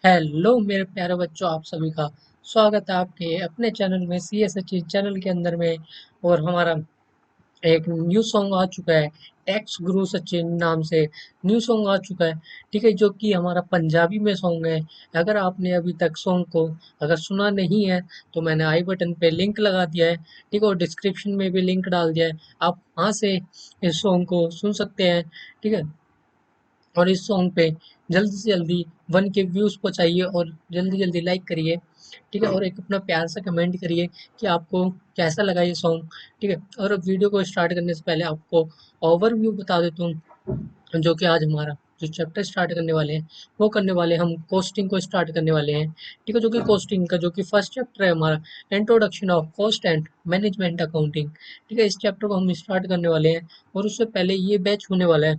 Hello मेरे प्यारे बच्चों, आप सभी का स्वागत है आपके अपने चैनल में सी एस एच चैनल के अंदर में। और हमारा एक न्यू सॉन्ग आ चुका है, टेक्स गुरु सचिन नाम से न्यू सॉन्ग आ चुका है। ठीक है, जो कि हमारा पंजाबी में सॉन्ग है। अगर आपने अभी तक सॉन्ग को अगर सुना नहीं है तो मैंने आई बटन पे लिंक लगा दिया है। ठीक है, और डिस्क्रिप्शन में भी लिंक डाल दिया है, आप वहाँ से इस सॉन्ग को सुन सकते हैं। ठीक है, और इस सॉन्ग पे जल्दी से जल्दी 1 के व्यूज पहुंचाइए और जल्दी जल्दी लाइक करिए। ठीक है, और एक अपना प्यार सा कमेंट करिए कि आपको कैसा लगा ये सॉन्ग। ठीक है, और अब वीडियो को स्टार्ट करने से पहले आपको ओवरव्यू बता देता हूँ। जो कि आज हमारा जो चैप्टर स्टार्ट करने वाले हैं वो करने वाले हैं, हम कोस्टिंग को स्टार्ट करने वाले हैं। ठीक है, जो कि कोस्टिंग का जो कि फर्स्ट चैप्टर है हमारा, introduction of cost and management accounting. ठीक है, इस चैप्टर को हम स्टार्ट करने वाले हैं। और उससे पहले ये बैच होने वाला है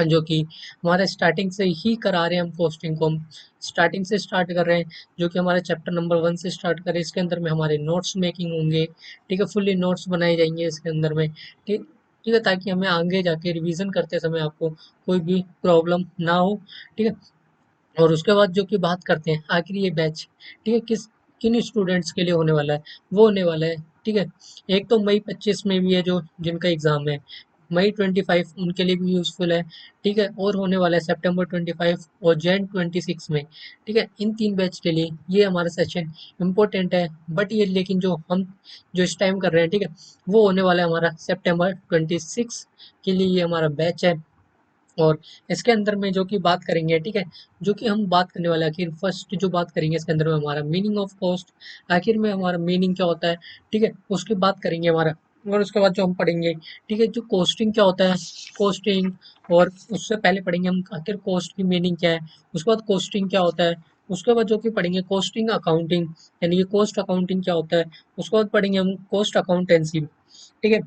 जो कि हमारे स्टार्टिंग से ही करा रहे हैं, हम पोस्टिंग को हम स्टार्टिंग से स्टार्ट कर रहे हैं। जो कि हमारे चैप्टर नंबर 1 से स्टार्ट करें, इसके अंदर में हमारे नोट्स मेकिंग होंगे। ठीक है, फुल्ली नोट्स बनाए जाएंगे इसके अंदर में। ठीक ठीक है, ताकि हमें आगे जाके रिवीजन करते समय आपको कोई भी प्रॉब्लम ना हो। ठीक है, और उसके बाद जो कि बात करते हैं आखिर ये बैच, ठीक है, किन स्टूडेंट्स के लिए होने वाला है, वो होने वाला है। ठीक है, एक तो मई 25 में भी है जो जिनका एग्जाम है, मई 25 उनके लिए भी यूजफुल है। ठीक है, और होने वाला है सितंबर 25 और जैन 26 में। ठीक है, इन 3 बैच के लिए ये हमारा सेशन इम्पोर्टेंट है। बट ये लेकिन जो हम जो इस टाइम कर रहे हैं, ठीक है, वो होने वाला है हमारा सितंबर 26 के लिए ये हमारा बैच है। और इसके अंदर में जो कि बात करेंगे, ठीक है, जो कि हम बात करने वाले हैं, आखिर फर्स्ट जो बात करेंगे इसके अंदर में हमारा मीनिंग ऑफ कॉस्ट। आखिर में हमारा मीनिंग क्या होता है, ठीक है, उसकी बात करेंगे हमारा। और उसके बाद जो हम पढ़ेंगे, ठीक है, जो कोस्टिंग क्या होता है, कोस्टिंग। और उससे पहले पढ़ेंगे हम आखिर कोस्ट की मीनिंग क्या है, उसके बाद कोस्टिंग क्या होता है। उसके बाद जो कि पढ़ेंगे कोस्टिंग अकाउंटिंग, यानी कि कोस्ट अकाउंटिंग क्या होता है। उसके बाद पढ़ेंगे हम कोस्ट अकाउंटेंसी। ठीक है,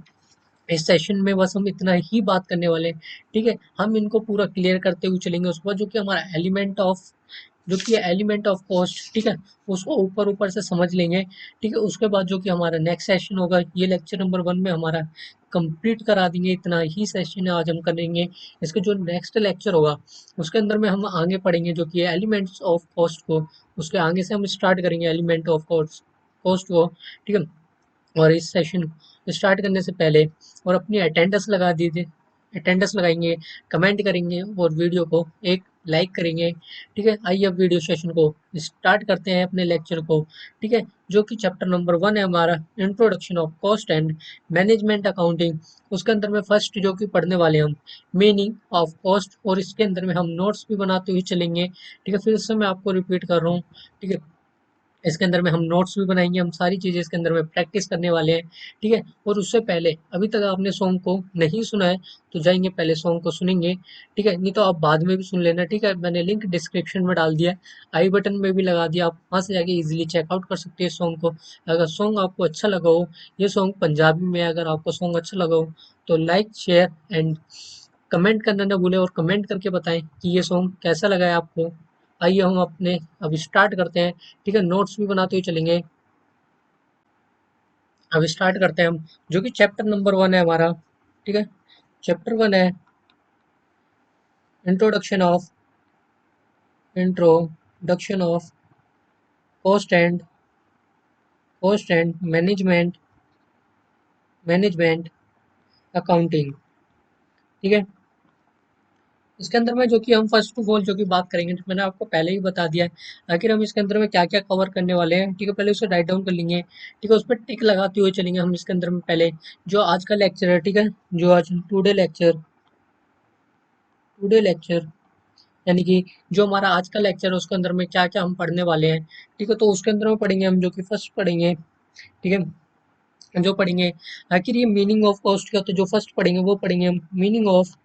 इस सेशन में बस हम इतना ही बात करने वाले हैं। ठीक है, हम इनको पूरा क्लियर करते हुए चलेंगे। उसके बाद जो कि हमारा एलिमेंट ऑफ कॉस्ट, ठीक है, उसको ऊपर ऊपर से समझ लेंगे। ठीक है, उसके बाद जो कि हमारा नेक्स्ट सेशन होगा, ये लेक्चर नंबर 1 में हमारा कंप्लीट करा देंगे। इतना ही सेशन आज हम करेंगे। इसके जो नेक्स्ट लेक्चर होगा उसके अंदर में हम आगे पढ़ेंगे जो कि एलिमेंट्स ऑफ कॉस्ट को। उसके आगे से हम स्टार्ट करेंगे एलिमेंट ऑफ कॉस्ट को। ठीक है, और इस सेशन स्टार्ट करने से पहले और अपनी अटेंडेंस लगा दीजिए, अटेंडेंस लगाएंगे, कमेंट करेंगे और वीडियो को एक लाइक करेंगे। ठीक है, आइए अब वीडियो सेशन को स्टार्ट करते हैं अपने लेक्चर को। ठीक है, जो कि चैप्टर नंबर 1 है हमारा, introduction of cost and management accounting. उसके अंदर में फर्स्ट जो कि पढ़ने वाले हम मीनिंग ऑफ कॉस्ट, और इसके अंदर में हम नोट्स भी बनाते हुए चलेंगे। ठीक है, फिर से मैं आपको रिपीट कर रहा हूँ। ठीक है, इसके अंदर में हम नोट्स भी बनाएंगे, हम सारी चीज़ें इसके अंदर में प्रैक्टिस करने वाले हैं। ठीक है, और उससे पहले अभी तक आपने सॉन्ग को नहीं सुना है तो जाएंगे पहले सॉन्ग को सुनेंगे। ठीक है, नहीं तो आप बाद में भी सुन लेना। ठीक है, मैंने लिंक डिस्क्रिप्शन में डाल दिया है, आई बटन में भी लगा दिया, आप वहाँ से जाके इजीली चेकआउट कर सकते हैं सॉन्ग को। अगर सॉन्ग आपको अच्छा लगा हो, ये सॉन्ग पंजाबी में है, अगर आपको सॉन्ग अच्छा लगा हो तो लाइक शेयर एंड कमेंट करना ना भूलें, और कमेंट करके बताएं कि ये सॉन्ग कैसा लगा है आपको। आइए हम अपने अब स्टार्ट करते हैं। ठीक है, नोट्स भी बनाते हुए चलेंगे। अब स्टार्ट करते हैं हम, जो कि चैप्टर नंबर 1 है हमारा। ठीक है, चैप्टर 1 है introduction of introduction of cost and management management accounting. ठीक है, इसके अंदर में जो कि हम फर्स्ट ऑफ ऑल जो कि बात करेंगे, तो मैंने आपको पहले ही बता दिया है आखिर हम इसके अंदर में क्या क्या कवर करने वाले हैं। ठीक है, पहले उसे राइट डाउन कर लेंगे। ठीक है, उस पर टिक लगाते हुए चलेंगे हम इसके अंदर में। पहले जो आज का लेक्चर है, ठीक है, जो आज टुडे लेक्चर यानी कि जो हमारा आज का लेक्चर है उसके अंदर में क्या क्या हम पढ़ने वाले हैं। ठीक है, तो उसके अंदर में पढ़ेंगे हम जो कि फर्स्ट पढ़ेंगे। ठीक है, जो पढ़ेंगे आखिर ये मीनिंग ऑफ कॉस्ट क्या होता है, जो फर्स्ट पढ़ेंगे वो पढ़ेंगे हम मीनिंग ऑफ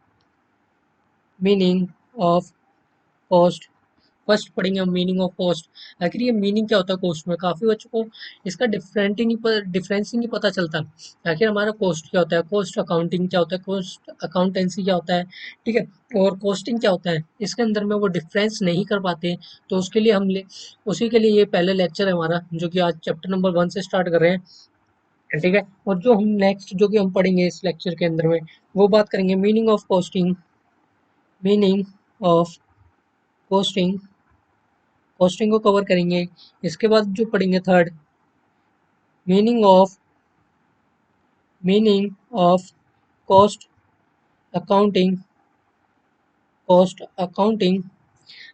कॉस्ट। फर्स्ट पढ़ेंगे हम मीनिंग ऑफ कॉस्ट। आखिर ये मीनिंग क्या होता है कॉस्ट में, काफ़ी बच्चों को इसका डिफरेंस ही नहीं पता चलता। आखिर हमारा कॉस्ट क्या होता है, कॉस्ट अकाउंटिंग क्या होता है, कॉस्ट अकाउंटेंसी क्या होता है। ठीक है, और कॉस्टिंग क्या होता है, इसके अंदर में वो डिफरेंस नहीं कर पाते। तो उसके लिए उसी के लिए ये पहले लेक्चर है हमारा, जो कि आज चैप्टर नंबर 1 से स्टार्ट कर रहे हैं। ठीक है, और जो हम नेक्स्ट जो कि हम पढ़ेंगे इस लेक्चर के अंदर में, वो बात करेंगे मीनिंग ऑफ कॉस्टिंग। कॉस्टिंग को कवर करेंगे। इसके बाद जो पढ़ेंगे third, meaning of meaning of cost accounting. Cost accounting,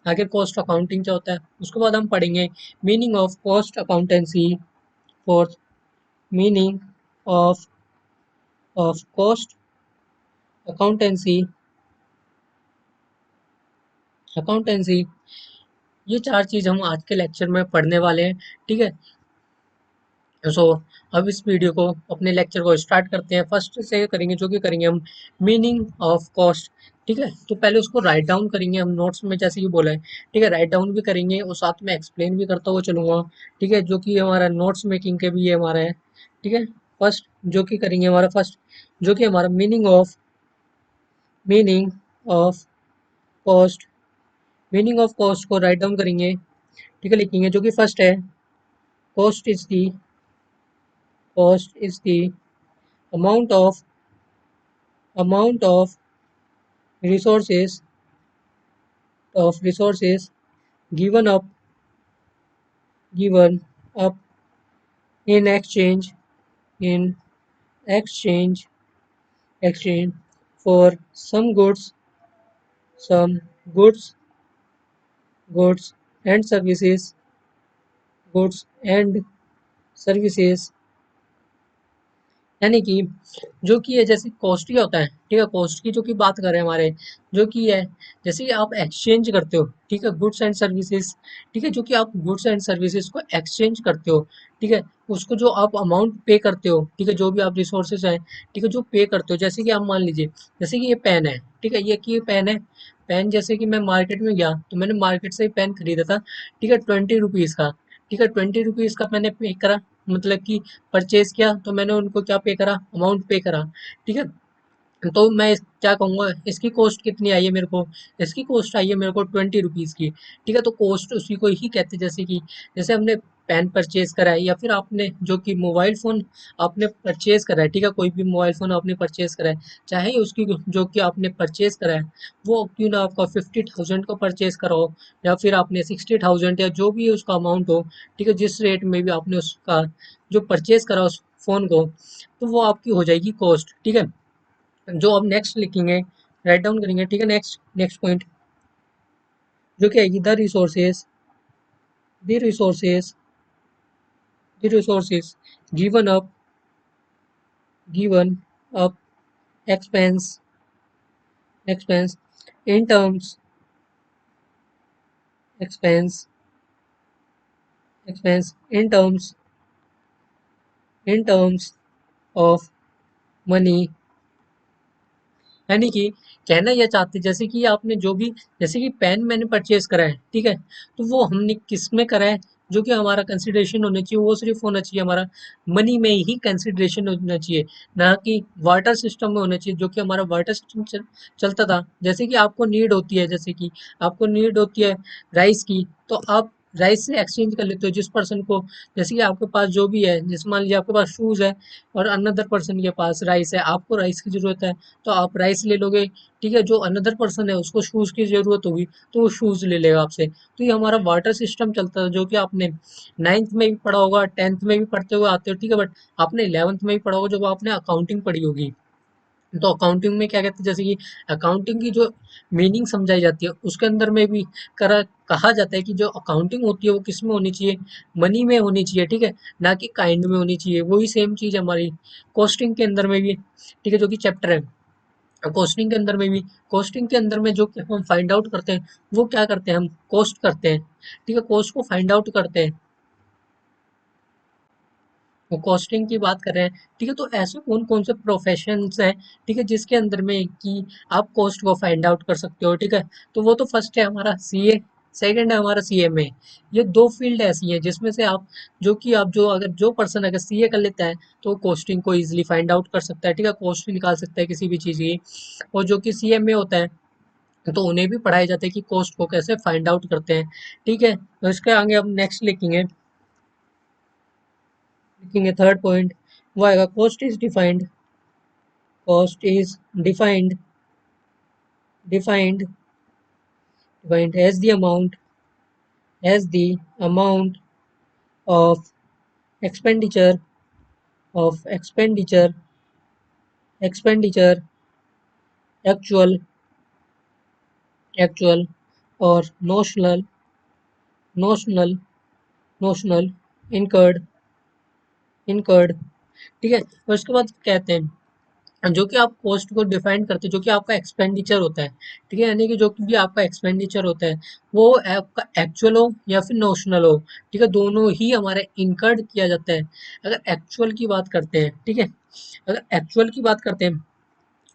आखिर कॉस्ट अकाउंटिंग क्या होता है। उसके बाद हम पढ़ेंगे meaning of cost accountancy. Fourth, meaning of cost accountancy. Accountancy, ये चार चीज हम आज के लेक्चर में पढ़ने वाले हैं। ठीक है, सो अब इस वीडियो को, अपने लेक्चर को स्टार्ट करते हैं। फर्स्ट से करेंगे, जो कि करेंगे हम मीनिंग ऑफ कॉस्ट। ठीक है, तो पहले उसको राइट डाउन करेंगे हम नोट्स में, जैसे कि बोला है। ठीक है, राइट डाउन भी करेंगे और साथ में एक्सप्लेन भी करता हुआ चलूंगा। ठीक है, जो कि हमारा नोट्स मेकिंग के भी ये हमारा है। ठीक है, फर्स्ट जो कि करेंगे हमारा फर्स्ट, जो कि हमारा meaning of cost. Meaning of cost को राइट डाउन करेंगे। ठीक है, लिखेंगे, जो कि फर्स्ट है, cost is the cost is the amount of amount of resources given up given up in in exchange exchange for some goods goods and services goods and services। यानी कि जो कि है, जैसे कॉस्ट क्या होता है। ठीक है, कॉस्ट की जो कि बात करें हमारे, जो कि है, जैसे कि आप एक्सचेंज करते हो। ठीक है, गुड्स एंड सर्विसेज। ठीक है, जो कि आप गुड्स एंड सर्विसेज को एक्सचेंज करते हो। ठीक है, उसको जो आप अमाउंट पे करते हो। ठीक है, जो भी आप रिसोर्सेज हैं, ठीक है, जो पे करते हो, जैसे कि आप मान लीजिए, जैसे कि ये पेन है। ठीक है, ये पेन है। पेन, जैसे कि मैं मार्केट में गया तो मैंने मार्केट से पेन खरीदा था। ठीक है, 20 रुपीज़ का। ठीक है, 20 रुपीज़ का मैंने पे करा, मतलब कि परचेज किया, तो मैंने उनको क्या पे करा, अमाउंट पे करा। ठीक है, तो मैं क्या कहूँगा, इसकी कॉस्ट कितनी आई है मेरे को। इसकी कॉस्ट आई है मेरे को 20 रुपीज़ की। ठीक है, तो कॉस्ट उसी को ही कहते हैं। जैसे कि जैसे हमने पेन परचेज करा है, या फिर आपने जो कि मोबाइल फ़ोन आपने परचेज करा है। ठीक है, कोई भी मोबाइल फ़ोन आपने परचेज करा है, चाहे उसकी जो कि आपने परचेज करा है, वो क्यों ना आपका 50,000 का परचेज करा हो, या फिर आपने 60,000, या जो भी उसका अमाउंट हो। ठीक है, जिस रेट में भी आपने उसका जो परचेज करा उस फ़ोन को, तो वो आपकी हो जाएगी कॉस्ट। ठीक है, जो अब नेक्स्ट लिखेंगे, राइट डाउन करेंगे। ठीक है, नेक्स्ट नेक्स्ट पॉइंट, जो कि आएगी the resources the resources given up given up expense expense in terms expense expense in terms of money. यानी कि कहना यह चाहते, जैसे कि आपने जो भी, जैसे कि पेन मैंने परचेज करा है। ठीक है, तो वो हमने किस में करा है, जो कि हमारा कंसिडरेशन होना चाहिए, वो सिर्फ होना चाहिए हमारा मनी में ही कंसिडरेशन होना चाहिए, ना कि वाटर सिस्टम में होना चाहिए, जो कि हमारा वाटर सिस्टम चलता था। जैसे कि आपको नीड होती है, जैसे कि आपको नीड होती है राइस की, तो आप राइस से एक्सचेंज कर लेते हो जिस पर्सन को। जैसे कि आपके पास जो भी है, जैसे मान लीजिए आपके पास शूज़ है और अनदर पर्सन के पास राइस है, आपको राइस की ज़रूरत है, तो आप राइस ले लोगे। ठीक है, जो अनदर पर्सन है उसको शूज़ की ज़रूरत होगी, तो वो शूज़ ले लेगा आपसे। तो ये हमारा वाटर सिस्टम चलता है, जो कि आपने 9th में भी पढ़ा होगा, 10th में भी पढ़ते हुए आते हो। ठीक है, बट आपने 11th में भी पढ़ा होगा, जब आपने अकाउंटिंग पढ़ी होगी। तो अकाउंटिंग में क्या कहते हैं, जैसे कि अकाउंटिंग की जो मीनिंग समझाई जाती है, उसके अंदर में भी करा कहा जाता है कि जो अकाउंटिंग होती है वो किस में होनी चाहिए, मनी में होनी चाहिए। ठीक है, ना कि काइंड में होनी चाहिए। वही सेम चीज़ हमारी कॉस्टिंग के अंदर में भी। ठीक है, जो कि चैप्टर है कॉस्टिंग के अंदर में भी। कॉस्टिंग के अंदर में जो कि हम फाइंड आउट करते हैं, वो क्या करते हैं, हम कॉस्ट करते हैं। ठीक है, कॉस्ट को फाइंड आउट करते हैं, वो कॉस्टिंग की बात कर रहे हैं। ठीक है, तो ऐसे कौन कौन से प्रोफेशंस हैं, ठीक है, जिसके अंदर में कि आप कॉस्ट को फाइंड आउट कर सकते हो। ठीक है, तो वो तो फर्स्ट है हमारा सीए, सेकंड है हमारा सीएमए। ये दो फील्ड ऐसी हैं जिसमें से आप, जो कि आप जो अगर जो पर्सन अगर सीए कर लेता है, तो कॉस्टिंग को इजीली फाइंड आउट कर सकता है। ठीक है, कॉस्ट निकाल सकता है किसी भी चीज़ की। और जो कि सीएमए होता है, तो उन्हें भी पढ़ाया जाता है कि कॉस्ट को कैसे फाइंड आउट करते हैं। ठीक है, तो इसके आगे हम नेक्स्ट लिखेंगे, थर्ड पॉइंट, वो आएगा, cost is defined defined as the as the amount of expenditure of expenditure actual actual or notional notional incurred incurred। ठीक है, और उसके बाद कहते हैं जो कि आप कॉस्ट को डिफाइन करते हैं, जो कि आपका एक्सपेंडिचर होता है। ठीक है, यानी कि जो कि भी आपका एक्सपेंडिचर होता है वो आपका एक्चुअल हो या फिर नोशनल हो। ठीक है, दोनों ही हमारे इनकर्ड किया जाता है। अगर एक्चुअल की बात करते हैं, ठीक है, अगर एक्चुअल की बात करते हैं,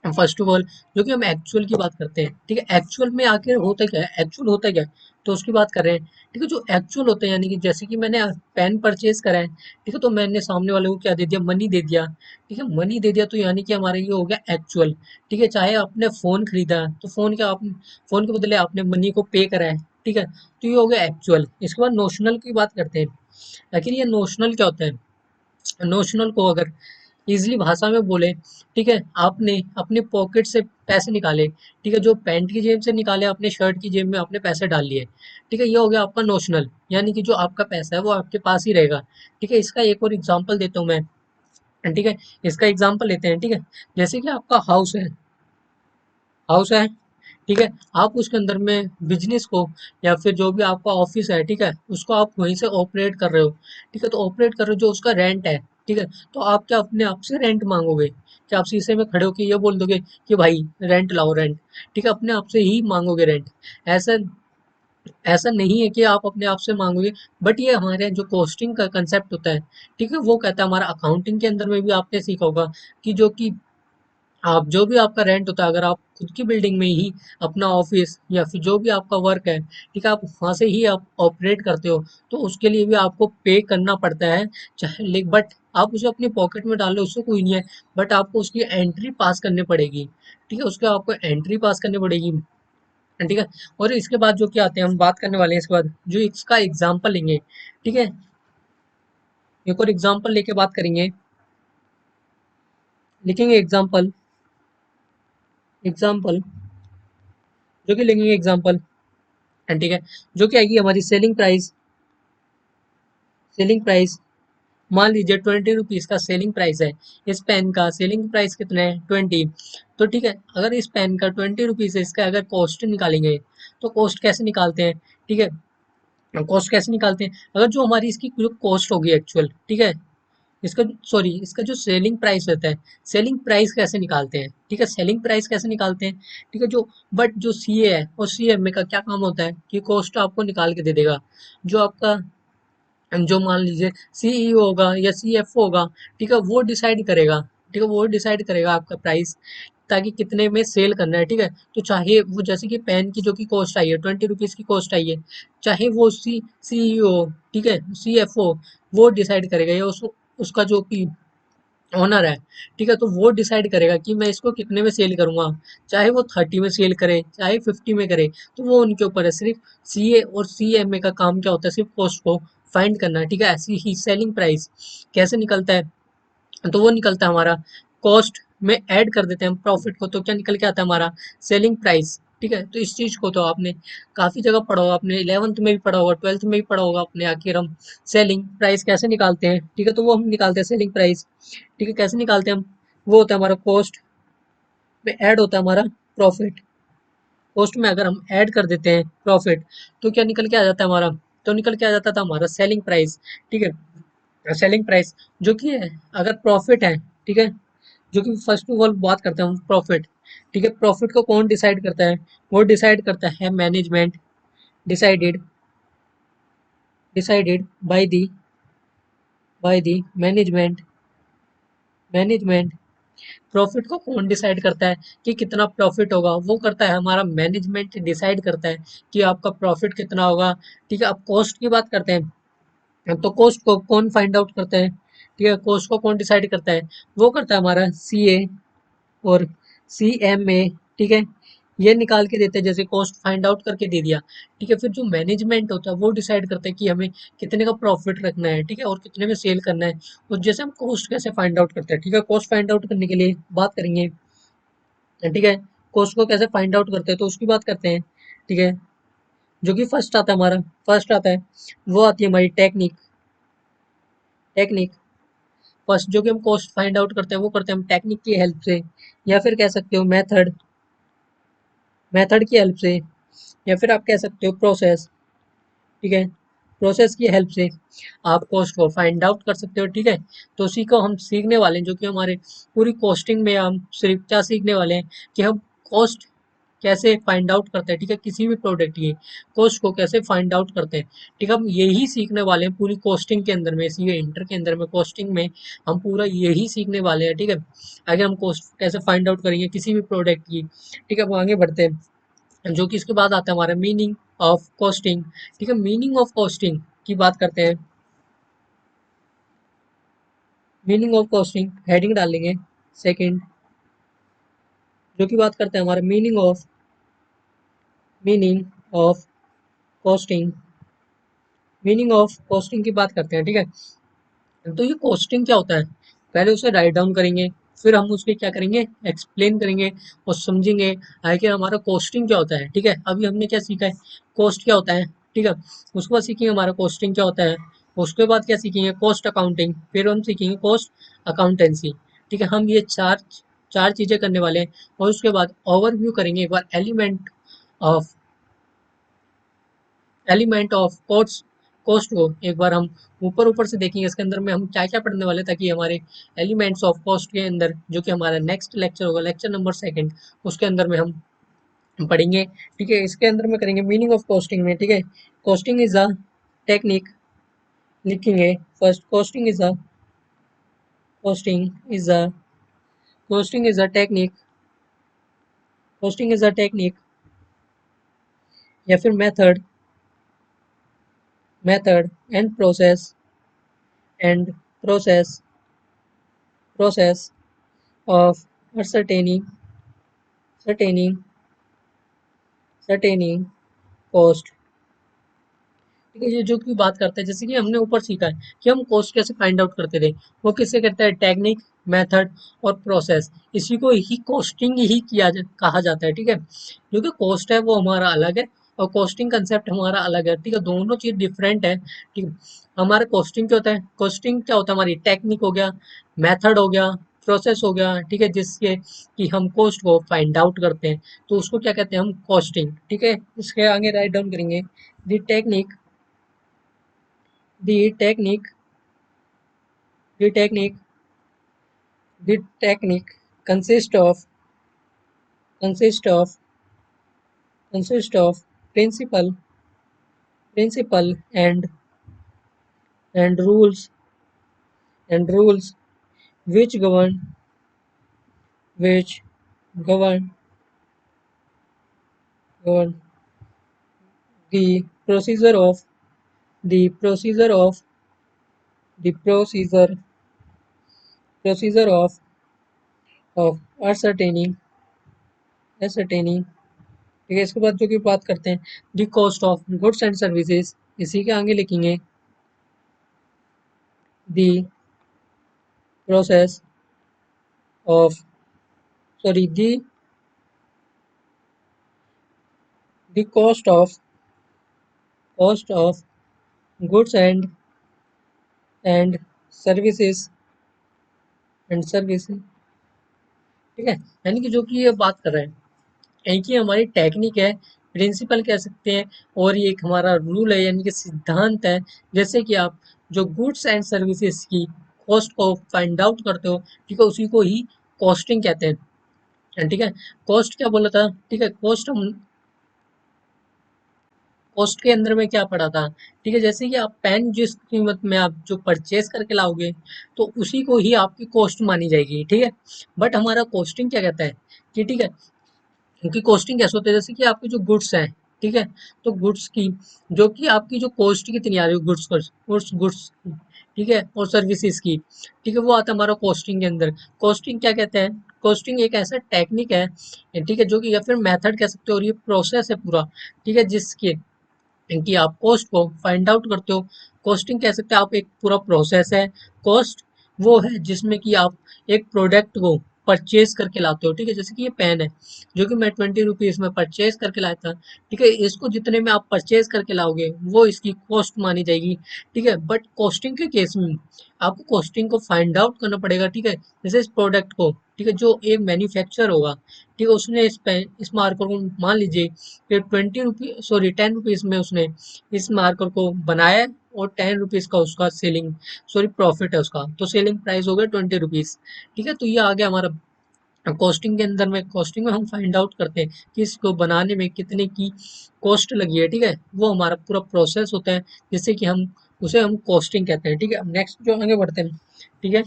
फर्स्ट ऑफ ऑल जो कि हम एक्चुअल की बात करते हैं, ठीक है, एक्चुअल में आखिर होता क्या है, एक्चुअल होता क्या है, तो उसकी बात कर रहे हैं। ठीक है, जो एक्चुअल होता है यानी कि जैसे कि मैंने पेन परचेज करा है, ठीक है, तो मैंने सामने वाले को क्या दे दिया, मनी दे दिया। ठीक है, मनी दे दिया तो यानी कि हमारे ये हो गया एक्चुअल। ठीक है, चाहे आपने फोन खरीदा है तो फोन क्या आप फोन के बदले आपने मनी को पे करा है। ठीक है, तो ये हो गया एक्चुअल। इसके बाद नोशनल की बात करते हैं। आखिर ये नोशनल क्या होता है, नोशनल को अगर इजली भाषा में बोले, ठीक है, आपने अपने पॉकेट से पैसे निकाले, ठीक है, जो पैंट की जेब से निकाले अपने शर्ट की जेब में आपने पैसे डाल लिए। ठीक है, ये हो गया आपका नोशनल, यानी कि जो आपका पैसा है वो आपके पास ही रहेगा। ठीक है, इसका एक और एग्जांपल देता हूँ मैं। ठीक है, इसका एग्जांपल लेते हैं। ठीक है, जैसे कि आपका हाउस है, ठीक है, आप उसके अंदर में बिजनेस को या फिर जो भी आपका ऑफिस है, ठीक है, उसको आप वहीं से ऑपरेट कर रहे हो। ठीक है, तो ऑपरेट कर रहे हो, जो उसका रेंट है, ठीक है, तो आप क्या अपने आप से रेंट मांगोगे, क्या आप शीशे में खड़े होके ये बोल दोगे कि भाई रेंट लाओ रेंट। ठीक है, अपने आप से ही मांगोगे रेंट। ऐसा ऐसा नहीं है कि आप अपने आप से मांगोगे। बट ये हमारे यहाँ जो कॉस्टिंग का कंसेप्ट होता है, ठीक है, वो कहता है, हमारा अकाउंटिंग के अंदर में भी आपने सीखा होगा कि जो कि आप जो भी आपका रेंट होता है, अगर आप खुद की बिल्डिंग में ही अपना ऑफिस या फिर जो भी आपका वर्क है, ठीक है, आप वहाँ से ही आप ऑपरेट करते हो, तो उसके लिए भी आपको पे करना पड़ता है। चाहे बट आप उसे अपनी पॉकेट में डाल लो, उससे कोई नहीं है, बट आपको उसकी एंट्री पास करनी पड़ेगी। ठीक है, उसके आपको एंट्री पास करनी पड़ेगी। ठीक है, और इसके बाद जो क्या आते हैं, हम बात करने वाले हैं इसके बाद जो इसका एग्जाम्पल लेंगे। ठीक है, एक और एग्जाम्पल लेके बात करेंगे, लिखेंगे एग्जाम्पल, एग्जाम्पल जो कि लेंगे एग्जाम्पल। ठीक है, जो कि आएगी हमारी सेलिंग प्राइस, सेलिंग प्राइस मान लीजिए 20 रुपीज का सेलिंग प्राइस है। इस पेन का सेलिंग प्राइस कितना है, 20। तो ठीक है, अगर इस पेन का 20 रुपीज है, इसका अगर कॉस्ट निकालेंगे तो कॉस्ट कैसे निकालते हैं। ठीक है, कॉस्ट कैसे निकालते हैं, अगर जो हमारी इसकी जो कॉस्ट होगी एक्चुअल, ठीक है, इसका सॉरी इसका जो सेलिंग प्राइस रहता है, सेलिंग प्राइस कैसे निकालते हैं। ठीक है, सेलिंग प्राइस कैसे निकालते हैं। ठीक है, जो बट जो सीए है और सीएमए का क्या काम होता है कि कॉस्ट आपको निकाल के दे देगा। जो आपका जो मान लीजिए सीईओ होगा या सीएफओ होगा, ठीक है, वो डिसाइड करेगा। ठीक है, वो डिसाइड करेगा आपका प्राइस, ताकि कितने में सेल करना है। ठीक है, तो चाहे वो जैसे कि पेन की जो की कॉस्ट आई है, 20 रुपीज की कॉस्ट आई है, चाहे वो सीईओ, ठीक है, सीएफओ, वो डिसाइड करेगा, या उसका जो कि ओनर है, ठीक है, तो वो डिसाइड करेगा कि मैं इसको कितने में सेल करूंगा। चाहे वो 30 में सेल करे, चाहे 50 में करे, तो वो उनके ऊपर है। सिर्फ सीए और सीएमए का काम क्या होता है, सिर्फ कॉस्ट को फाइंड करना है। ठीक है, ऐसी ही सेलिंग प्राइस कैसे निकलता है, तो वो निकलता है हमारा कॉस्ट में ऐड कर देते हैं हम प्रॉफिट को, तो क्या निकल के आता है हमारा सेलिंग प्राइस। ठीक है, तो इस चीज को तो आपने काफी जगह पढ़ा होगा, आपने 11th में भी पढ़ा होगा, 12th में भी पढ़ा होगा अपने। आखिर हम सेलिंग प्राइस कैसे निकालते हैं, ठीक है, तो वो हम निकालते हैं सेलिंग प्राइस। ठीक है, कैसे निकालते हैं हम, वो होता है हमारा कॉस्ट में ऐड होता है हमारा प्रॉफिट। कॉस्ट में अगर हम ऐड कर देते हैं प्रॉफिट, तो क्या निकल के आ जाता है हमारा, तो निकल के आ जाता था हमारा सेलिंग प्राइस। ठीक है, सेलिंग प्राइस जो कि है, अगर प्रॉफिट है, ठीक है, जो कि फर्स्ट ऑफ ऑल बात करते हैं हम प्रॉफिट। ठीक है, प्रॉफिट को कौन डिसाइड करता है, वो डिसाइड करता है management, decided decided by the management. Management profit को कौन डिसाइड करता है कि कितना प्रॉफिट होगा, वो करता है हमारा मैनेजमेंट डिसाइड करता है कि आपका प्रॉफिट कितना होगा। ठीक है, अब कॉस्ट की बात करते हैं, तो कॉस्ट को कौन फाइंड आउट करता है, ठीक है, कॉस्ट को कौन डिसाइड करता है, वो करता है हमारा सीए और सीएमए। ठीक है, ये निकाल के देते हैं, जैसे कॉस्ट फाइंड आउट करके दे दिया। ठीक है, फिर जो मैनेजमेंट होता है वो डिसाइड करता है कि हमें कितने का प्रॉफिट रखना है, ठीक है, और कितने में सेल करना है। और जैसे हम कॉस्ट कैसे फाइंड आउट करते हैं, ठीक है, कॉस्ट फाइंड आउट करने के लिए बात करेंगे। ठीक है, कॉस्ट को कैसे फाइंड आउट करते हैं तो उसकी बात करते हैं। ठीक है, जो कि फर्स्ट आता है हमारा, फर्स्ट आता है वो आती है हमारी टेक्निक। टेक्निक फर्स्ट जो कि हम कॉस्ट फाइंड आउट करते हैं वो करते हैं हम टेक्निक की हेल्प से, या फिर कह सकते हो मेथड, मेथड की हेल्प से, या फिर आप कह सकते हो प्रोसेस। ठीक है, प्रोसेस की हेल्प से आप कॉस्ट को फाइंड आउट कर सकते हो। ठीक है, तो उसी को हम सीखने वाले हैं, जो कि हमारे पूरी कॉस्टिंग में हम सिर्फ क्या सीखने वाले हैं कि हम कॉस्ट कैसे फाइंड आउट करते हैं। ठीक है, किसी भी प्रोडक्ट की कॉस्ट को कैसे फाइंड आउट करते हैं। ठीक है, हम यही सीखने वाले हैं पूरी कॉस्टिंग के अंदर में, सीए इंटर के अंदर में कॉस्टिंग में हम पूरा यही सीखने वाले हैं। ठीक है, आगे हम कॉस्ट कैसे फाइंड आउट करेंगे किसी भी प्रोडक्ट की। ठीक है, अब आगे बढ़ते हैं, जो कि इसके बाद आता है हमारा मीनिंग ऑफ कॉस्टिंग। ठीक है, मीनिंग ऑफ कॉस्टिंग की बात करते हैं। मीनिंग ऑफ कॉस्टिंग हेडिंग डालेंगे सेकंड, जो कि बात करते हैं हमारे meaning of costing. Meaning of costing की बात करते हैं। ठीक है, तो ये कॉस्टिंग क्या होता है, पहले उसे राइट डाउन करेंगे, फिर हम उसके क्या करेंगे, एक्सप्लेन करेंगे और समझेंगे आखिर हमारा कॉस्टिंग क्या होता है। ठीक है, अभी हमने क्या सीखा है, कॉस्ट क्या होता है। ठीक है, उसके बाद सीखेंगे हमारा कॉस्टिंग क्या होता है, उसके बाद क्या सीखेंगे, कॉस्ट अकाउंटिंग, फिर हम सीखेंगे कॉस्ट अकाउंटेंसी। ठीक है, हम ये चार चार चीजें करने वाले हैं, और उसके बाद ओवरव्यू करेंगे एक बार of element of cost, cost को एक बार हम ऊपर ऊपर से देखेंगे इसके अंदर में हम क्या क्या पढ़ने वाले, ताकि हमारे एलिमेंट्स ऑफ कॉस्ट के अंदर जो कि हमारा नेक्स्ट लेक्चर होगा, लेक्चर नंबर सेकंड, उसके अंदर में हम पढ़ेंगे। ठीक है, इसके अंदर में करेंगे मीनिंग ऑफ कॉस्टिंग में। ठीक है, कॉस्टिंग इज अ टेक्निक, लिखेंगे first, costing is a costing is a technique, costing is a technique, या फिर method, method and and process process of ascertaining ascertaining ascertaining cost। ठीक है, ये जो की बात करते हैं, जैसे कि हमने ऊपर सीखा है कि हम कॉस्ट कैसे फाइंड आउट करते थे, वो किससे करता है, टेक्निक, मेथड और प्रोसेस, इसी को ही कॉस्टिंग ही कहा जाता है। ठीक है, जो कि कॉस्ट है वो हमारा अलग है और कॉस्टिंग कंसेप्ट हमारा अलग है। ठीक है, दोनों चीज डिफरेंट है। ठीक है, हमारा कॉस्टिंग क्या होता है, कॉस्टिंग क्या होता है, हमारी टेक्निक हो गया, मेथड हो गया, प्रोसेस हो गया। ठीक है, जिससे कि हम कॉस्ट को फाइंड आउट करते हैं, तो उसको क्या कहते हैं, हम कॉस्टिंग। ठीक है, इसके आगे राइट डाउन करेंगे, the technique, the technique the technique the technique consists of consist of consist of principle principle and rules which which govern govern the procedure of the procedure of the procedure of ascertaining। ठीक है, इसके बाद जो कि बात करते हैं दी cost of goods and services, इसी के आगे लिखेंगे the process of sorry the cost of goods and services and services। ठीक है, यानी कि जो कि ये बात कर रहे हैं, एक ही हमारी टेक्निक है, प्रिंसिपल कह सकते हैं, और ये एक हमारा रूल है यानी कि सिद्धांत है। जैसे कि आप जो गुड्स एंड सर्विसेज की कॉस्ट को फाइंड आउट करते हो, ठीक है, उसी को ही कॉस्टिंग कहते हैं। ठीक है, कॉस्ट क्या बोला था, ठीक है, कॉस्ट हम कॉस्ट के अंदर में क्या पड़ा था। ठीक है, जैसे कि आप पेन जिस कीमत में आप जो परचेज करके लाओगे, तो उसी को ही आपकी कॉस्ट मानी जाएगी। ठीक है, बट हमारा कॉस्टिंग क्या कहता है कि ठीक है, क्योंकि कॉस्टिंग कैसे होता है, जैसे कि आपके जो गुड्स हैं, ठीक है, तो गुड्स की जो कि आपकी जो कॉस्ट कितनी आ रही है गुड्स गुड्स ठीक है, और सर्विसेज की, ठीक है, वो आता है हमारा कॉस्टिंग के अंदर। कॉस्टिंग क्या कहते हैं, कॉस्टिंग एक ऐसा टेक्निक है, ठीक है, जो कि या फिर मेथड कह सकते हो, और ये प्रोसेस है पूरा। ठीक है, जिसके कि आप कॉस्ट को फाइंड आउट करते हो। कॉस्टिंग कह सकते हैं आप, एक पूरा प्रोसेस है। कॉस्ट वो है जिसमें कि आप एक प्रोडक्ट को परचेज करके लाते हो, ठीक है। जैसे कि ये पेन है जो कि मैं 20 रुपीज में परचेज करके लाया था, ठीक है। इसको जितने में आप परचेज करके लाओगे वो इसकी कॉस्ट मानी जाएगी, ठीक है। बट कॉस्टिंग के केस में आपको कॉस्टिंग को फाइंड आउट करना पड़ेगा, ठीक है। जैसे इस प्रोडक्ट को, ठीक है, जो एक मैन्युफैक्चर होगा, ठीक है, उसने इस पेन इस मार्कर को मान लीजिए कि 20 रुपीज सॉरी 10 रुपीज में उसने इस मार्कर को बनाया है, और 10 रुपीज का उसका सेलिंग सॉरी प्रॉफिट है उसका, तो सेलिंग प्राइस हो गया 20 रुपीज, ठीक है। तो ये आ गया हमारा कॉस्टिंग के अंदर में। कॉस्टिंग में हम फाइंड आउट करते हैं कि इसको बनाने में कितने की कॉस्ट लगी है, ठीक है। वो हमारा पूरा प्रोसेस होता है, जिससे कि हम कॉस्टिंग कहते हैं, ठीक है। नेक्स्ट जो आगे बढ़ते हैं, ठीक है,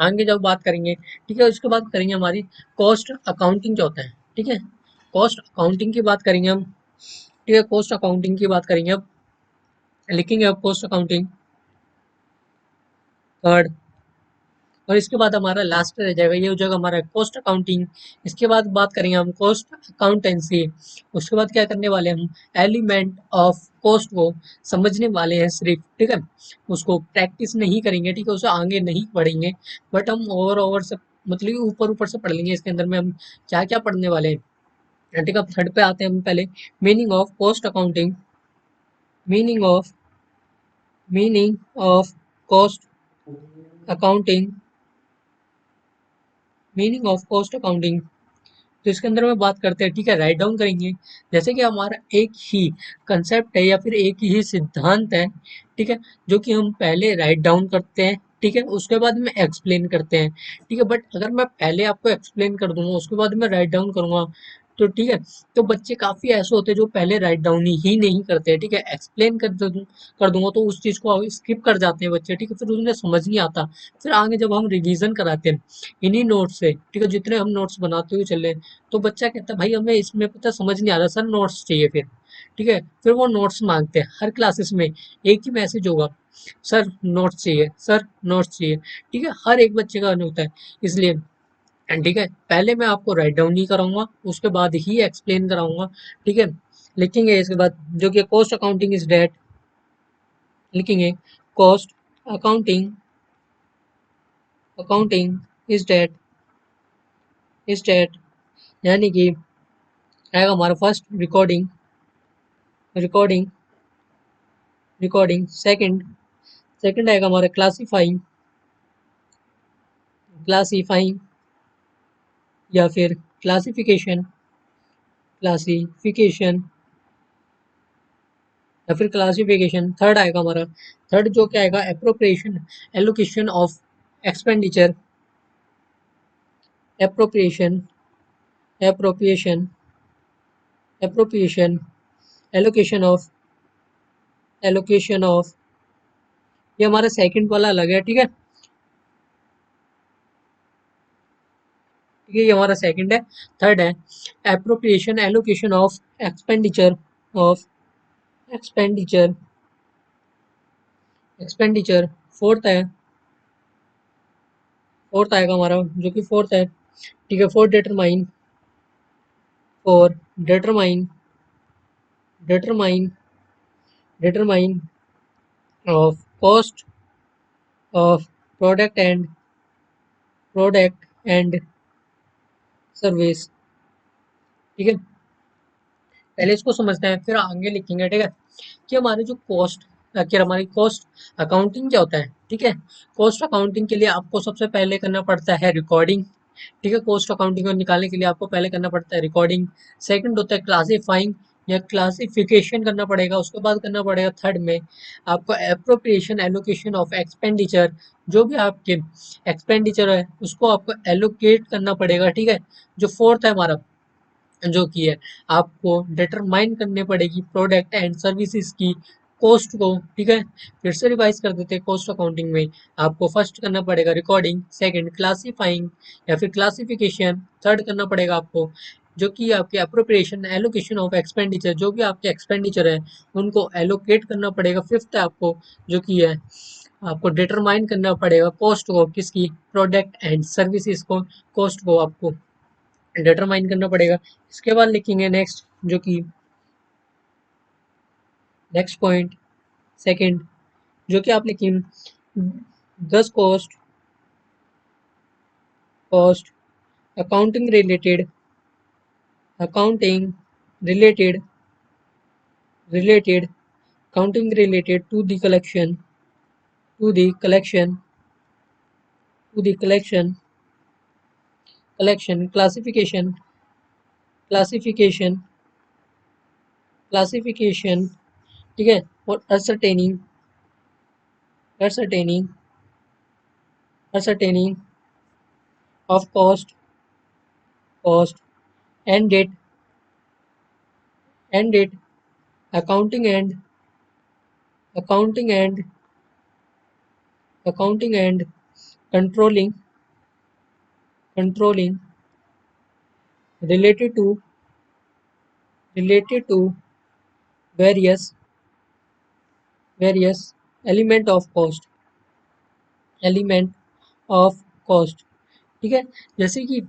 आगे जब बात करेंगे, ठीक है, उसके बाद करेंगे हमारी कॉस्ट अकाउंटिंग जो होता है, ठीक है। कॉस्ट अकाउंटिंग की बात करेंगे हम, ठीक है। कॉस्ट अकाउंटिंग की बात करेंगे अब, लिखेंगे अब कॉस्ट अकाउंटिंग थर्ड, और इसके बाद हमारा लास्ट रह जाएगा, ये हो जाएगा हमारा कॉस्ट अकाउंटिंग। इसके बाद बात करेंगे हम कॉस्ट अकाउंटेंसी। उसके बाद क्या करने वाले हैं हम, एलिमेंट ऑफ कॉस्ट को समझने वाले हैं सिर्फ, ठीक है। उसको प्रैक्टिस नहीं करेंगे, ठीक है, उसे आगे नहीं पढ़ेंगे, बट हम ओवर से मतलब कि ऊपर ऊपर से पढ़ लेंगे। इसके अंदर में हम क्या क्या पढ़ने वाले हैं, ठीक है। थर्ड पे आते हैं हम पहले, meaning of cost accounting. Meaning of meaning of cost accounting. Meaning of cost accounting, तो इसके अंदर में बात करते हैं, ठीक है, राइट डाउन करेंगे। जैसे कि हमारा एक ही कंसेप्ट है या फिर एक ही सिद्धांत है, ठीक है, जो कि हम पहले राइट डाउन करते हैं, ठीक है, उसके बाद में एक्सप्लेन करते हैं, ठीक है। बट अगर मैं पहले आपको एक्सप्लेन कर दूंगा उसके बाद में राइट डाउन करूंगा, तो ठीक है, तो बच्चे काफी ऐसे होते हैं जो पहले राइट डाउन ही नहीं करते हैं, ठीक है। एक्सप्लेन कर दूंगा तो उस चीज को स्किप कर जाते हैं बच्चे, ठीक है, फिर उन्हें समझ नहीं आता। फिर आगे जब हम रिवीजन कराते हैं इन्हीं नोट्स से, ठीक है, जितने हम नोट्स बनाते हुए चले, तो बच्चा कहता है भाई हमें इसमें पता समझ नहीं आ रहा सर, नोट्स चाहिए फिर, ठीक है। फिर वो नोट्स मांगते हैं, हर क्लासेस में एक ही मैसेज होगा, सर नोट्स चाहिए, सर नोट्स चाहिए, ठीक है। हर एक बच्चे का होता है, इसलिए ठीक है, पहले मैं आपको राइट डाउन नहीं कराऊंगा, उसके बाद ही एक्सप्लेन कराऊंगा, ठीक है। लिखेंगे इसके बाद जो कि कॉस्ट अकाउंटिंग इज डेट, लिखेंगे cost accounting accounting is that यानी कि आएगा हमारा first recording recording recording second आएगा हमारा क्लासीफाइंग या फिर क्लासिफिकेशन क्लासिफिकेशन या फिर क्लासिफिकेशन। थर्ड आएगा हमारा, थर्ड जो क्या आएगा, appropriation allocation of expenditure appropriation appropriation appropriation allocation of ये हमारा सेकंड वाला अलग है, ठीक है। ठीक है, ये हमारा सेकंड है। थर्ड है appropriation allocation of expenditure of expenditure expenditure. Fourth है, फोर्थ आएगा हमारा जो कि फोर्थ है, ठीक है, four determine determine determine of cost of product and product and service, ठीक है। पहले इसको समझते हैं फिर आगे लिखेंगे, ठीक है, कि हमारे जो कॉस्ट आखिर हमारी कॉस्ट अकाउंटिंग क्या होता है, ठीक है। कॉस्ट अकाउंटिंग के लिए आपको सबसे पहले करना पड़ता है रिकॉर्डिंग, ठीक है। कॉस्ट अकाउंटिंग को निकालने के लिए आपको पहले करना पड़ता है रिकॉर्डिंग। सेकंड होता है क्लासीफाइंग या क्लासिफिकेशन करना पड़ेगा। उसके बाद करना पड़ेगा थर्ड में आपको एप्रोप्रिएशन एलोकेशन ऑफ एक्सपेंडिचर, जो भी आपके एक्सपेंडिचर है उसको आपको एलोकेट करना पड़ेगा, ठीक है। जो फोर्थ है हमारा जो कि है आपको डिटरमाइन करनी पड़ेगी प्रोडक्ट एंड सर्विसेज की कॉस्ट को, ठीक है। फिर से रिवाइज कर देते हैं, कॉस्ट अकाउंटिंग में आपको फर्स्ट करना पड़ेगा रिकॉर्डिंग, सेकंड क्लासीफाइंग या फिर क्लासिफिकेशन, थर्ड करना पड़ेगा आपको जो कि आपके अप्रोप्रिएशन एलोकेशन ऑफ एक्सपेंडिचर, जो भी आपके एक्सपेंडिचर है उनको एलोकेट करना पड़ेगा। फिफ्थ है आपको जो कि है आपको डिटरमाइन करना पड़ेगा कॉस्ट को, किसकी, प्रोडक्ट एंड सर्विसेज को, कॉस्ट को आपको डिटरमाइन करना पड़ेगा। इसके बाद लिखेंगे नेक्स्ट जो कि नेक्स्ट पॉइंट सेकंड जो कि आप लिखेंगे दस cost cost, accounting related, accounting related, related, accounting related to the collection, to the collection, to the collection, collection, classification, classification, classification, ठीक है, और ascertaining, ascertaining, ascertaining of cost, cost, and date, and date, accounting and, accounting and, accounting and controlling, controlling related to, related to various, various element of cost, element of cost, ठीक है। जैसे कि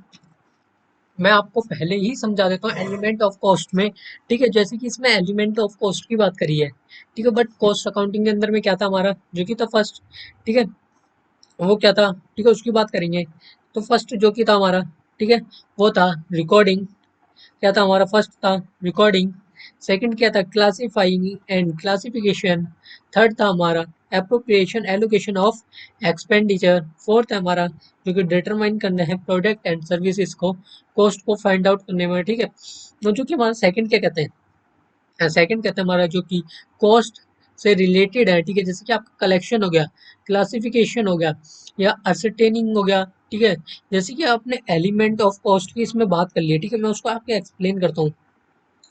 मैं आपको पहले ही समझा देता हूँ एलिमेंट ऑफ कॉस्ट में, ठीक है। जैसे कि इसमें एलिमेंट ऑफ कॉस्ट की बात करी है, ठीक है, बट कॉस्ट अकाउंटिंग के अंदर में क्या था हमारा, जो कि था फर्स्ट, ठीक है, वो क्या था, ठीक है, उसकी बात करेंगे। तो फर्स्ट जो कि था हमारा, ठीक है, वो था रिकॉर्डिंग, क्या था हमारा, फर्स्ट था रिकॉर्डिंग, सेकंड क्या था क्लासिफाइंग एंड क्लासिफिकेशन, थर्ड था हमारा appropriation allocation of expenditure, fourth है हमारा जो कि डिटरमाइन करना है प्रोडक्ट एंड सर्विसेज को, कॉस्ट को फाइंड आउट करने में, ठीक है। तो जो कि हमारा सेकंड क्या कहते हैं, सेकंड कहते हैं हमारा जो कि कॉस्ट से रिलेटेड है, ठीक है, जैसे कि आपका कलेक्शन हो गया, क्लासिफिकेशन हो गया, या असरटेनिंग हो गया, ठीक है। जैसे कि आपने एलिमेंट ऑफ कॉस्ट की इसमें बात कर ली है, ठीक है, मैं उसको आपको एक्सप्लेन करता हूँ।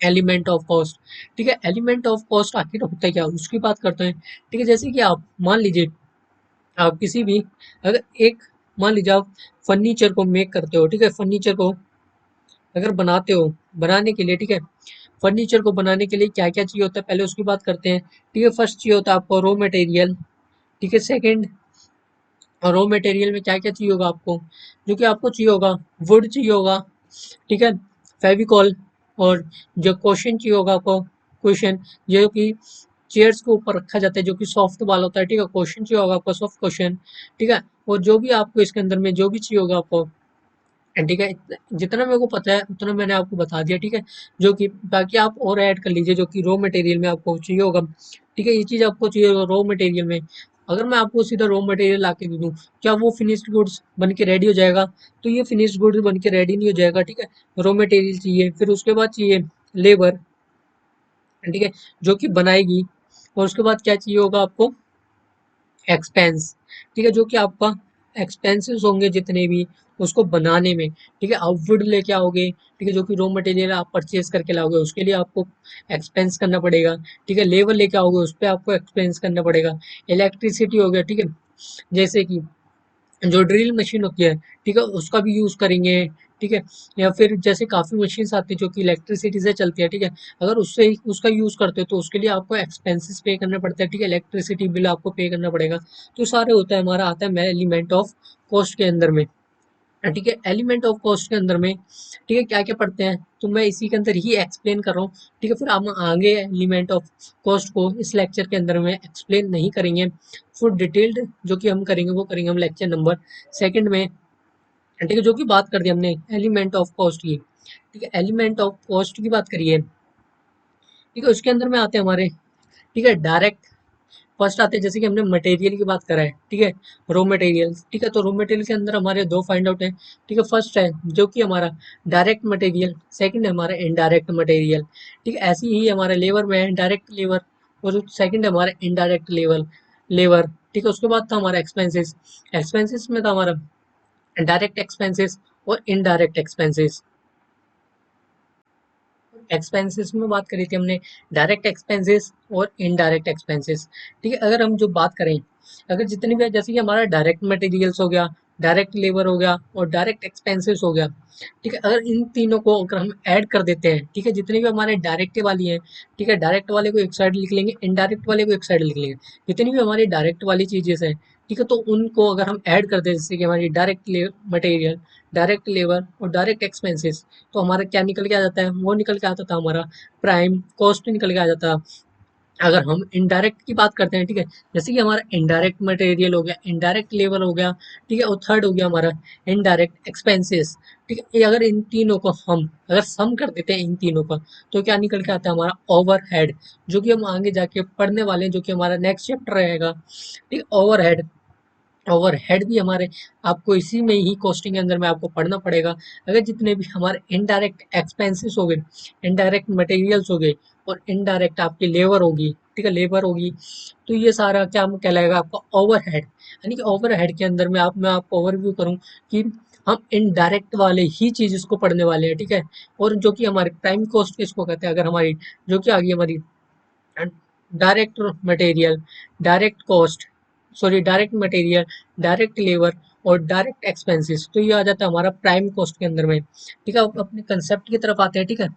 एलिमेंट ऑफ कॉस्ट, ठीक है, एलिमेंट ऑफ कॉस्ट आखिर होता है क्या, उसकी बात करते हैं, ठीक है। जैसे कि आप मान लीजिए, आप किसी भी, अगर एक, मान लीजिए आप फर्नीचर को मेक करते हो, ठीक है, फर्नीचर को अगर बनाते हो, बनाने के लिए, ठीक है, फर्नीचर को बनाने के लिए क्या क्या चाहिए होता है पहले उसकी बात करते हैं, ठीक है। फर्स्ट चाहिए होता है आपको रॉ मटेरियल, ठीक है। सेकंड, रॉ मटेरियल में क्या क्या चाहिए होगा आपको, जो कि आपको चाहिए होगा, वुड चाहिए होगा, ठीक है, फेविकॉल, और जो क्वेश्चन चाहिए होगा आपको, क्वेश्चन जो कि चेयर्स के ऊपर रखा जाता है, जो कि सॉफ्ट वाला होता है, ठीक है, क्वेश्चन चाहिए होगा आपको सॉफ्ट क्वेश्चन, ठीक है। और जो भी आपको इसके अंदर में जो भी चाहिए होगा आपको, ठीक है, जितना मेरे को पता है उतना मैंने आपको बता दिया, ठीक है। जो कि बाकी आप और ऐड कर लीजिए जो कि रॉ मटेरियल में आपको चाहिए होगा, ठीक है, ये चीज़ आपको चाहिए होगा रॉ मटेरियल में। अगर मैं आपको सीधा रॉ मटेरियल ला के दे दूँ, क्या वो फिनिश्ड गुड्स बन के रेडी हो जाएगा, तो ये फिनिश्ड गुड्स बन के रेडी नहीं हो जाएगा, ठीक है। रॉ मटेरियल चाहिए, फिर उसके बाद चाहिए लेबर, ठीक है, जो कि बनाएगी, और उसके बाद क्या चाहिए होगा आपको, एक्सपेंस, ठीक है, जो कि आपका एक्सपेंसेस होंगे जितने भी उसको बनाने में, ठीक है। आप वुड लेके आओगे, ठीक है, जो कि रॉ मटेरियल आप परचेज करके लाओगे, उसके लिए आपको एक्सपेंस करना पड़ेगा, ठीक है। लेबर लेके आओगे, उस पर आपको एक्सपेंस करना पड़ेगा। इलेक्ट्रिसिटी हो गया, ठीक है, जैसे कि जो ड्रिल मशीन होती है, ठीक है, उसका भी यूज़ करेंगे, ठीक है। या फिर जैसे काफ़ी मशीन्स आती है जो कि इलेक्ट्रिसिटी से चलती है, ठीक है, अगर उससे उसका यूज़ करते हो तो उसके लिए आपको एक्सपेंसेस पे करना पड़ता है, ठीक है, इलेक्ट्रिसिटी बिल आपको पे करना पड़ेगा। तो सारे होता है हमारा, आता है एलिमेंट ऑफ कॉस्ट के अंदर में, ठीक है। एलिमेंट ऑफ कॉस्ट के अंदर में, ठीक है, क्या क्या पढ़ते हैं, तो मैं इसी के अंदर ही एक्सप्लेन कर रहा हूँ, ठीक है। फिर हम आगे एलिमेंट ऑफ कॉस्ट को इस लेक्चर के अंदर में एक्सप्लेन नहीं करेंगे, फुल डिटेल्ड जो कि हम करेंगे वो करेंगे हम लेक्चर नंबर सेकंड में, ठीक है। जो कि बात कर दी हमने एलिमेंट ऑफ कॉस्ट की, ठीक है, एलिमेंट ऑफ कॉस्ट की बात करिए, ठीक है। उसके अंदर में आते हैं हमारे, ठीक है, डायरेक्ट, फर्स्ट आते हैं जैसे कि हमने मटेरियल की बात करा है, ठीक है, रॉ मटेरियल, ठीक है। तो रॉ मटेरियल के अंदर हमारे दो फाइंड आउट है, ठीक है। फर्स्ट है जो कि हमारा डायरेक्ट मटेरियल, सेकंड है हमारा इनडायरेक्ट मटेरियल, ठीक है। ऐसी ही हमारे लेबर में है डायरेक्ट लेबर, और सेकंड है हमारा इनडायरेक्ट लेबर, लेबर, ठीक है। उसके बाद था हमारा एक्सपेंसेस, एक्सपेंसेस में था हमारा डायरेक्ट एक्सपेंसेस और इनडायरेक्ट एक्सपेंसेस। एक्सपेंसेस में बात करी थी हमने डायरेक्ट एक्सपेंसेस और इनडायरेक्ट एक्सपेंसेस, ठीक है। अगर हम जो बात करें, अगर जितनी भी जैसे कि हमारा डायरेक्ट मटेरियल्स हो गया, डायरेक्ट लेबर हो गया और डायरेक्ट एक्सपेंसेस हो गया, ठीक है, अगर इन तीनों को अगर हम ऐड कर देते हैं, ठीक है, जितनी भी हमारे डायरेक्ट वाली हैं, ठीक है, डायरेक्ट वाले को एक साइड लिख लेंगे, इनडायरेक्ट वाले को एक साइड लिख लेंगे, जितनी भी हमारी डायरेक्ट वाली चीजें हैं, ठीक है, तो उनको अगर हम ऐड कर दें, जैसे कि हमारी डायरेक्ट मटेरियल, डायरेक्ट लेबर और डायरेक्ट एक्सपेंसेस, तो हमारा क्या निकल के आ जाता है, वो निकल के आता था हमारा प्राइम कॉस्ट निकल के आ जाता, अगर हम इनडायरेक्ट की बात करते हैं, ठीक है, जैसे कि हमारा इनडायरेक्ट मटेरियल हो गया, इनडायरेक्ट लेबर हो गया, ठीक है, और थर्ड हो गया हमारा इनडायरेक्ट एक्सपेंसेस। ठीक है, ये अगर इन तीनों को हम अगर सम कर देते हैं इन तीनों का, तो क्या निकल के आता है हमारा ओवरहेड, जो कि हम आगे जाके पढ़ने वाले हैं, जो कि हमारा नेक्स्ट चैप्टर रहेगा। ठीक है, ओवरहेड, ओवरहेड भी हमारे आपको इसी में ही कॉस्टिंग के अंदर में आपको पढ़ना पड़ेगा। अगर जितने भी हमारे इनडायरेक्ट एक्सपेंसेस हो गए, इनडायरेक्ट मटेरियल्स हो गए, और इनडायरेक्ट आपकी लेबर होगी, ठीक है, लेबर होगी, तो ये सारा क्या कहलाएगा आपका ओवरहेड। यानी कि ओवरहेड के अंदर में आप मैं आपको ओवरव्यू करूं कि हम इनडायरेक्ट वाले ही चीज इसको पढ़ने वाले हैं, ठीक है। और जो कि हमारे प्राइम कॉस्ट इसको कहते हैं, अगर हमारी जो कि आ गई हमारी direct material, direct cost, sorry direct material, direct labour और डायरेक्ट एक्सपेंसेस, तो ये आ जाता है हमारा प्राइम कॉस्ट के अंदर में। ठीक है, अब अपने कंसेप्ट की तरफ आते हैं। ठीक है,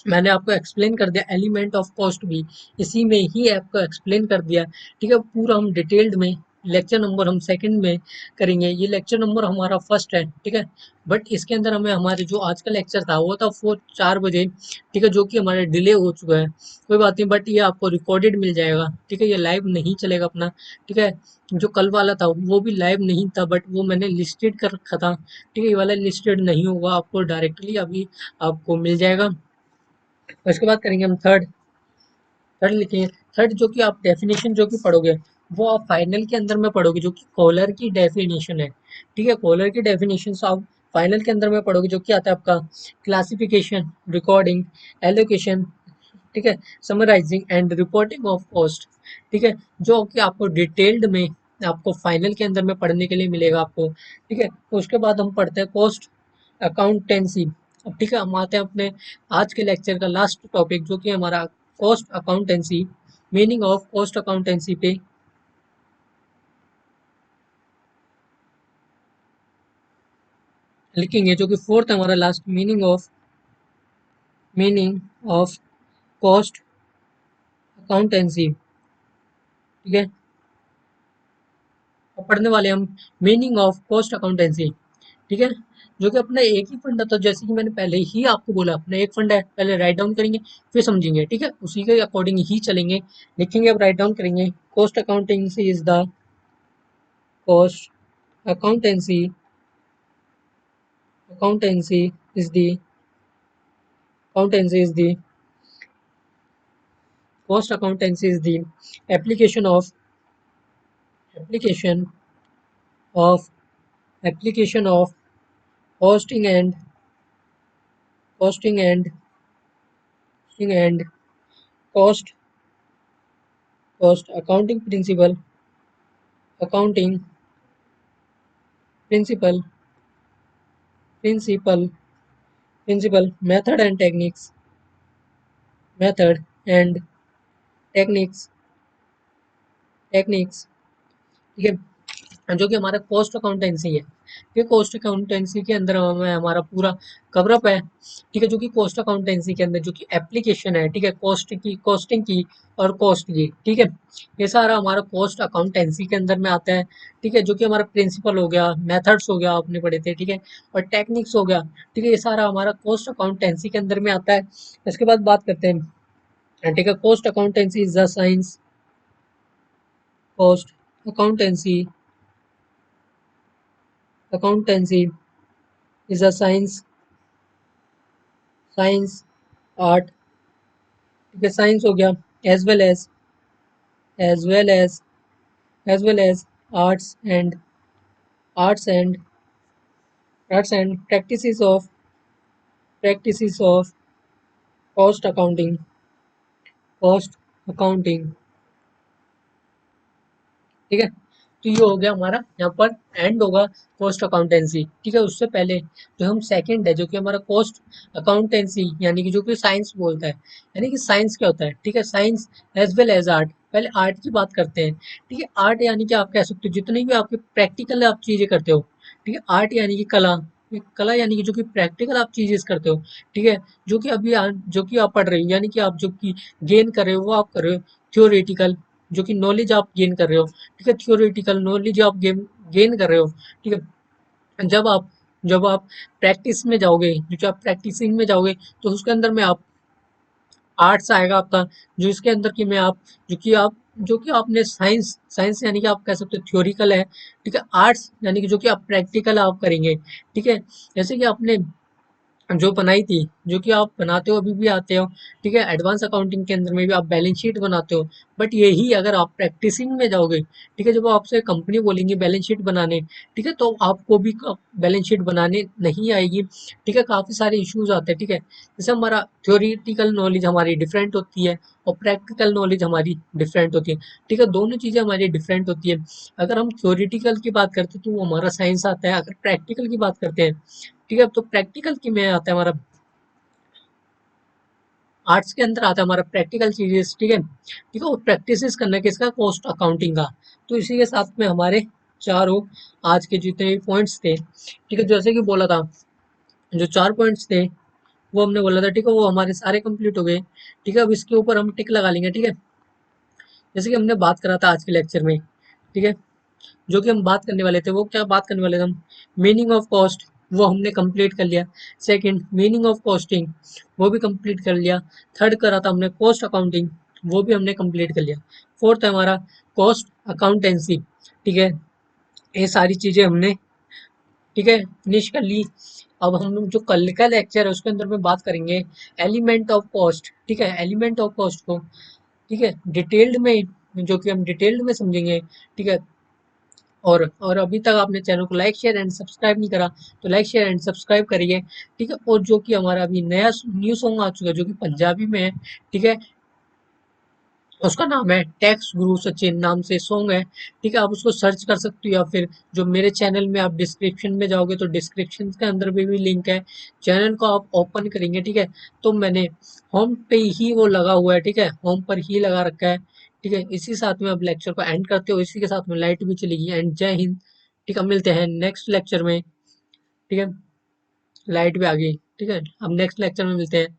मैंने आपको एक्सप्लेन कर दिया एलिमेंट ऑफ कॉस्ट भी, इसी में ही आपको एक्सप्लेन कर दिया। ठीक है, पूरा हम डिटेल्ड में लेक्चर नंबर हम सेकंड में करेंगे, ये लेक्चर नंबर हमारा फर्स्ट है। ठीक है, बट इसके अंदर हमें हमारे जो आज का लेक्चर था वो था 4 बजे, ठीक है, जो कि हमारे डिले हो चुका है, कोई बात नहीं, बट ये आपको रिकॉर्डेड मिल जाएगा। ठीक है, ये लाइव नहीं चलेगा अपना। ठीक है, जो कल वाला था वो भी लाइव नहीं था, बट वो मैंने लिस्टेड कर रखा था। ठीक है, ये वाला लिस्टेड नहीं होगा, आपको डायरेक्टली अभी आपको मिल जाएगा। और इसके बाद करेंगे हम थर्ड। थर्ड लिखेंगे, थर्ड जो कि आप डेफिनेशन जो कि पढ़ोगे वो आप फाइनल के अंदर में पढ़ोगे, जो कि कॉलर की डेफिनेशन है। ठीक है, कॉलर की डेफिनेशन आप फाइनल के अंदर में पढ़ोगे, जो कि आता है आपका क्लासिफिकेशन, रिकॉर्डिंग, एलोकेशन, ठीक है, summarising and reporting of cost. ठीक है, जो कि आपको डिटेल्ड में आपको फाइनल के अंदर में पढ़ने के लिए मिलेगा आपको। ठीक है, तो उसके बाद हम पढ़ते हैं कॉस्ट अकाउंटेंसी। अब ठीक है, हम आते हैं अपने आज के लेक्चर का लास्ट टॉपिक, जो कि हमारा cost accountancy, meaning of cost accountancy पे लिखेंगे, जो कि फोर्थ हमारा last, meaning of cost accountancy. ठीक है, और पढ़ने वाले हम मीनिंग ऑफ कॉस्ट अकाउंटेंसी। ठीक है, जो कि अपना एक ही फंडा था, जैसे कि मैंने पहले ही आपको बोला, अपना एक फंडा है, पहले राइट डाउन करेंगे फिर समझेंगे। ठीक है, उसी के अकॉर्डिंग ही चलेंगे, लिखेंगे, अब राइट डाउन करेंगे। Cost accountancy is the cost accountancy accountancy is the accountancy is the cost accountancy is the application of application of application of costing and costing and costing and cost cost accounting principle principle principle method and techniques techniques। ठीक है, जो कि हमारा cost accountancy है। ये cost accountancy के अंदर हमें हमारा पूरा कवरअप है। ठीक है, जो कि कॉस्ट अकाउंटेंसी के अंदर जो कि एप्लीकेशन है, ठीक है, कॉस्ट की, कॉस्टिंग की और कॉस्ट की। ठीक है, ये सारा हमारा कॉस्ट अकाउंटेंसी के अंदर में आता है। ठीक है, जो कि हमारा प्रिंसिपल हो गया, मेथड्स हो गया, आपने पढ़े थे। ठीक है, और टेक्निक्स हो गया। ठीक है, ये सारा हमारा कॉस्ट अकाउंटेंसी के अंदर में आता है। इसके बाद बात करते हैं, ठीक है, cost accountancy is the science, cost accountancy accountancy is a science art। ठीक है, साइंस हो गया, as well as as well as as well as arts and arts and arts and practices of cost accounting, cost accounting. ठीक है, तो ये हो गया हमारा यहाँ पर एंड होगा कॉस्ट अकाउंटेंसी। ठीक है, उससे पहले जो हम सेकंड है, जो कि हमारा कॉस्ट अकाउंटेंसी, यानी कि जो कि साइंस बोलता है, यानी कि साइंस क्या होता है। ठीक है, science as well as art. पहले आर्ट की बात करते हैं। ठीक है, आर्ट यानी कि आप कह सकते हो जितनी भी आपके प्रैक्टिकल आप चीजें करते हो। ठीक है, आर्ट यानी कि कला, ये कला यानी कि जो कि प्रैक्टिकल आप चीजें करते हो। ठीक है, जो कि अभी जो कि आप पढ़ रहे हो, यानी कि आप जो कि गेन कर रहे हो वो आप कर रहे हो थियोरेटिकल, जो कि नॉलेज आप गेन कर रहे हो। ठीक है, थियोरेटिकल नॉलेज आप गेन गेन कर रहे हो। ठीक है, जब आप प्रैक्टिस में जाओगे, जो कि आप प्रैक्टिसिंग में जाओगे, तो उसके अंदर में आप आर्ट्स आएगा आपका, जो इसके अंदर की मैं आप जो कि आपने साइंस साइंस यानी कि आप कह सकते हो थ्योरिकल है, ठीक है। आर्ट्स यानी कि जो कि आप प्रैक्टिकल आप करेंगे, ठीक है। जैसे कि आपने जो बनाई थी, जो कि आप बनाते हो अभी भी आते हो, ठीक है। एडवांस अकाउंटिंग के अंदर में भी आप बैलेंस शीट बनाते हो, बट यही अगर आप प्रैक्टिसिंग में जाओगे, ठीक है, जब आपसे कंपनी बोलेंगे बैलेंस शीट बनाने, ठीक है, तो आपको भी बैलेंस शीट बनाने नहीं आएगी, ठीक है। काफी सारे इश्यूज आते हैं, ठीक है। जैसे हमारा थ्योरिटिकल नॉलेज हमारी डिफरेंट होती है और प्रैक्टिकल नॉलेज हमारी डिफरेंट होती है, ठीक है। दोनों चीजें हमारी डिफरेंट होती है। अगर हम थ्योरिटिकल की बात करते हैं तो वो हमारा साइंस आता है, अगर प्रैक्टिकल की बात करते हैं, ठीक है, तो प्रैक्टिकल की में आता है हमारा आर्ट्स के अंदर आता है हमारा प्रैक्टिकल चीजें, ठीक है, ठीक है। वो प्रैक्टिस करना किसका, कॉस्ट अकाउंटिंग का। तो इसी के साथ में हमारे चारों आज के जितने भी पॉइंट्स थे, ठीक है, जैसे कि बोला था, जो 4 पॉइंट्स थे वो हमने बोला था, ठीक है, वो हमारे सारे कंप्लीट हो गए, ठीक है। अब इसके ऊपर हम टिक लगा लेंगे, ठीक है। जैसे कि हमने बात करा था आज के लेक्चर में, ठीक है, जो कि हम बात करने वाले थे, वो क्या बात करने वाले थे हम, मीनिंग ऑफ कॉस्ट, वो हमने कंप्लीट कर लिया। सेकंड, मीनिंग ऑफ कॉस्टिंग, वो भी कंप्लीट कर लिया। थर्ड करा था हमने कॉस्ट अकाउंटिंग, वो भी हमने कंप्लीट कर लिया। फोर्थ है हमारा कॉस्ट अकाउंटेंसी, ठीक है। ये सारी चीजें हमने, ठीक है, फिनिश कर ली। अब हम लोग जो कल का लेक्चर है उसके अंदर में बात करेंगे एलिमेंट ऑफ कॉस्ट, ठीक है, एलिमेंट ऑफ कॉस्ट को, ठीक है, डिटेल्ड में, जो कि हम डिटेल्ड में समझेंगे, ठीक है। और अभी तक आपने चैनल को लाइक शेयर एंड सब्सक्राइब नहीं करा, तो लाइक शेयर एंड सब्सक्राइब करिए, ठीक है। और जो कि हमारा अभी नया न्यू सॉन्ग आ चुका है जो कि पंजाबी में है, ठीक है, उसका नाम है टैक्स गुरु सचिन नाम से सॉन्ग है, ठीक है। आप उसको सर्च कर सकते हो, या फिर जो मेरे चैनल में आप डिस्क्रिप्शन में जाओगे तो डिस्क्रिप्शन के अंदर में भी लिंक है। चैनल को आप ओपन करेंगे, ठीक है, तो मैंने होम पे ही वो लगा हुआ है, ठीक है, होम पर ही लगा रखा है, ठीक है। इसी साथ में अब लेक्चर को एंड करते हो, इसी के साथ में लाइट भी चलेगी, एंड जय हिंद, ठीक है। मिलते हैं नेक्स्ट लेक्चर में, ठीक है। लाइट भी आ गई, ठीक है, अब नेक्स्ट लेक्चर में मिलते हैं।